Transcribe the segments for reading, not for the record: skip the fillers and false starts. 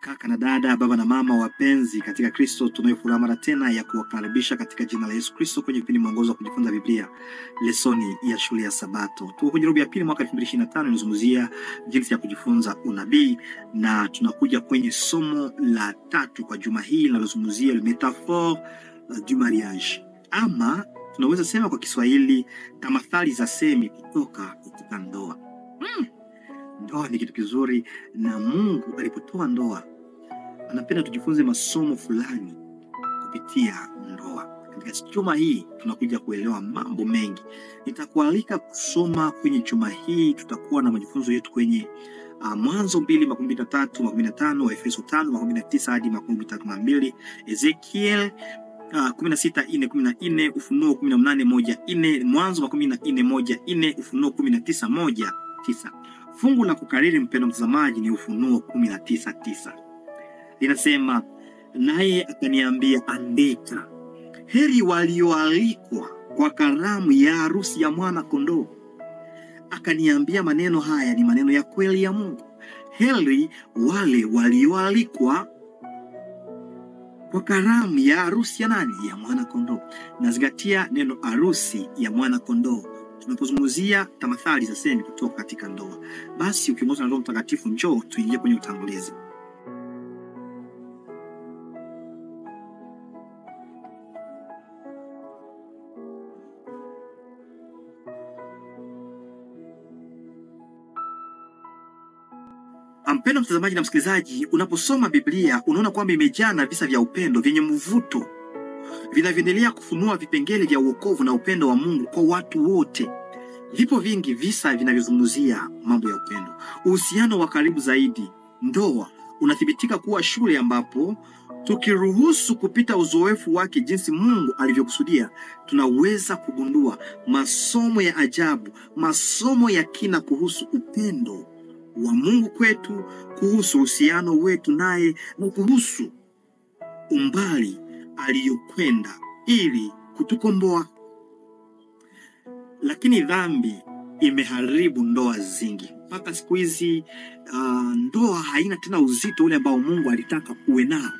Kaka na dada, baba na mama wapenzi katika Kristo, tunayo furaha mara tena ya kuwakaribisha katika jina la Yesu Kristo kwenye kipindi mwongozo wa kujifunza Biblia, lesoni ya shule ya Sabato. Tuko kwenye robo ya pili mwaka 2025, tunazungumzia jinsi ya kujifunza unabii, na tunakuja kwenye somo la 3 kwa juma hili linalozungumzia le métaphore du mariage, ama tunaweza sema kwa Kiswahili tamathali za semi kutoka katika ndoa. Ndoa ni kitu kizuri, na Mungu alipotoa ndoa anapenda tujifunze masomo fulani kupitia ndoa. Katika chuma hii tunakuja kuelewa mambo mengi. Nitakualika kusoma kwenye chuma hii, tutakuwa na majifunzo yetu kwenye Mwanzo 2:13-15, wa Efeso 5:19 hadi 32, Ezekiel 16:4-14, Ufunuo 18:1-4, Mwanzo 14:1-4, Ufunuo 19:1-9. Fungu la kukariri mpendo mtazamaji ni Ufunuo 19:9. Linasema, naye akaniambia, andika, heri walioalikwa kwa karamu ya harusi ya mwana kondoo. Akaniambia, maneno haya ni maneno ya kweli ya Mungu. Heri wale walioalikwa kwa karamu ya harusi ya nani? Ya mwana kondoo. Nazingatia neno harusi ya mwana kondoo tunapozungumzia tamathali za semi kutoka katika ndoa. Basi ukiongozwa na Roho Mtakatifu, njoo tuingie kwenye utangulizi. Mpendwa mtazamaji na msikilizaji, unaposoma Biblia unaona kwamba imejaa na visa vya upendo vyenye mvuto vinavyoendelea kufunua vipengele vya wokovu na upendo wa Mungu kwa watu wote. Vipo vingi visa vinavyozungumzia mambo ya upendo, uhusiano wa karibu zaidi. Ndoa unathibitika kuwa shule ambapo tukiruhusu kupita uzoefu wake jinsi Mungu alivyokusudia, tunaweza kugundua masomo ya ajabu, masomo ya kina kuhusu upendo wa Mungu kwetu, kuhusu uhusiano wetu naye, na kuhusu umbali aliyokwenda ili kutukomboa. Lakini dhambi imeharibu ndoa zingi. Mpaka siku hizi ndoa haina tena uzito ule ambao Mungu alitaka uwe nao.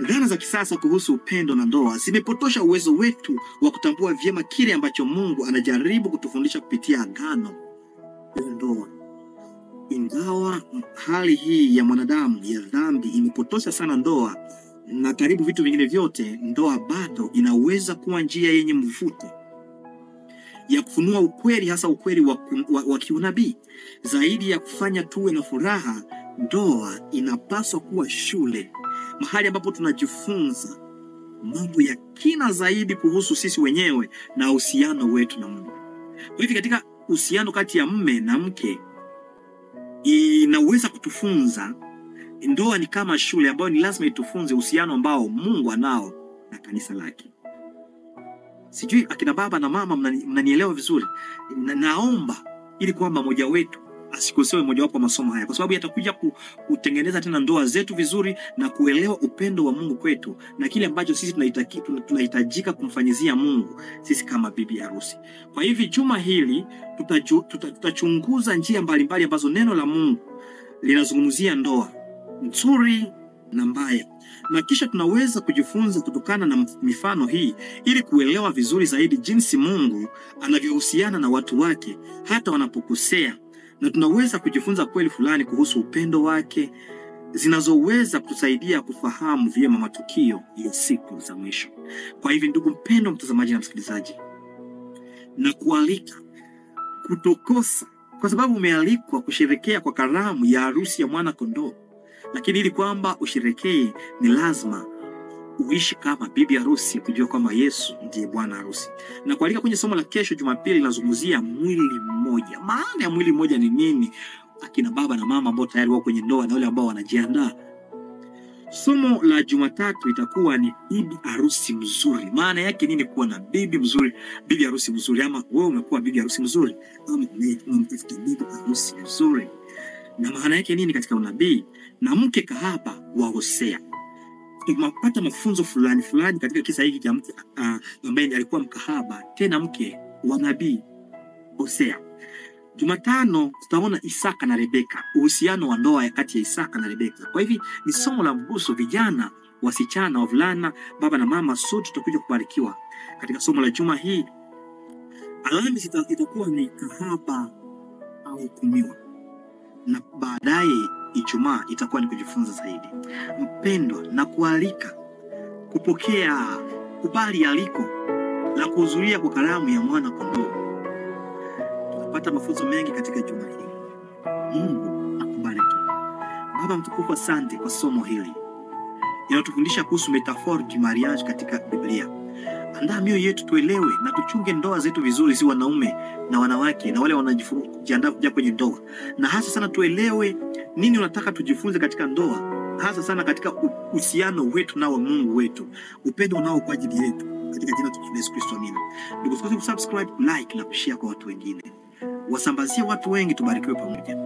Dhana za kisasa kuhusu upendo na ndoa zimepotosha uwezo wetu wa kutambua vyema kile ambacho Mungu anajaribu kutufundisha kupitia agano la ndoa. Ingawa hali hii ya mwanadamu ya dhambi imepotosha sana ndoa na karibu vitu vingine vyote, ndoa bado inaweza kuwa njia yenye mvuto ya kufunua ukweli, hasa ukweli wa kiunabii. Zaidi ya kufanya tuwe na furaha, ndoa inapaswa kuwa shule, mahali ambapo tunajifunza mambo ya kina zaidi kuhusu sisi wenyewe na uhusiano wetu na Mungu. Kwa hivyo katika uhusiano kati ya mume na mke inaweza kutufunza. Ndoa ni kama shule ambayo ni lazima itufunze uhusiano ambao Mungu anao na kanisa lake. Sijui akina baba na mama mnanielewa vizuri. Naomba ili kwamba mmoja wetu asikosewe moja wapo masomo haya, kwa sababu yatakuja kutengeneza tena ndoa zetu vizuri na kuelewa upendo wa Mungu kwetu na kile ambacho sisi tunahitajika kumfanyizia Mungu sisi kama bibi harusi. Kwa hivi juma hili tutachunguza njia mbalimbali ambazo neno la Mungu linazungumzia ndoa nzuri na mbaya, na kisha tunaweza kujifunza kutokana na mifano hii ili kuelewa vizuri zaidi jinsi Mungu anavyohusiana na watu wake hata wanapokosea, na tunaweza kujifunza kweli fulani kuhusu upendo wake zinazoweza kutusaidia kufahamu vyema matukio ya siku za mwisho. Kwa hivyo ndugu mpendwa mtazamaji na msikilizaji, na kualika kutokosa, kwa sababu umealikwa kusherekea kwa karamu ya harusi ya mwana kondoo. Lakini ili kwamba usherekee ni lazima uishi kama bibi harusi, kujua kwamba Yesu ndiye bwana harusi. Na kualika kwenye somo la kesho Jumapili linazungumzia mwili mmoja. Maana ya mwili mmoja ni nini? Akina baba na mama ambao tayari wako kwenye ndoa na wale ambao wanajiandaa. Somo la Jumatatu itakuwa ni bibi harusi mzuri. Maana yake nini kuwa na bibi mzuri, bibi harusi mzuri? Ama wewe umekuwa bibi harusi mzuri, ama unamtafuta bibi harusi mzuri? Na maana yake nini katika unabii? Na mke kahaba wa Hosea. Tunapata mafunzo fulani katika kisa hiki cha mke ambaye alikuwa mkahaba, tena mke wa nabii Hosea. Jumatano tutaona Isaka na Rebeka, uhusiano wa ndoa kati ya Isaka na Rebeka. Kwa hivi ni somo la mguso, vijana, wasichana, wavulana, baba na mama, sote tutakuja kubarikiwa katika somo la juma hii. Alhamisi itakuwa ni kahaba au hukumiwa, na baadaye Ijumaa itakuwa ni kujifunza zaidi. Mpendwa, na kualika kupokea kubali aliko la kuhudhuria kwa karamu ya mwana kondoo. Tutapata mafunzo mengi katika juma hili. Mungu akubariki. Baba mtukufu, asante kwa somo hili. Inatufundisha kuhusu metaphor du mariage katika Biblia. Andaa mioyo yetu tuelewe na tuchunge ndoa zetu vizuri, si wanaume na wanawake na wale wanajiandaa kuja kwenye ndoa. Na hasa sana tuelewe nini unataka tujifunze katika ndoa, hasa sana katika uhusiano wetu na Mungu wetu, upendo unao kwa ajili yetu, katika jina la Yesu Kristo, amina. Ndugu, subscribe, like na kushare kwa watu wengine. Wasambazie watu wengi, tubarikiwe pamoja.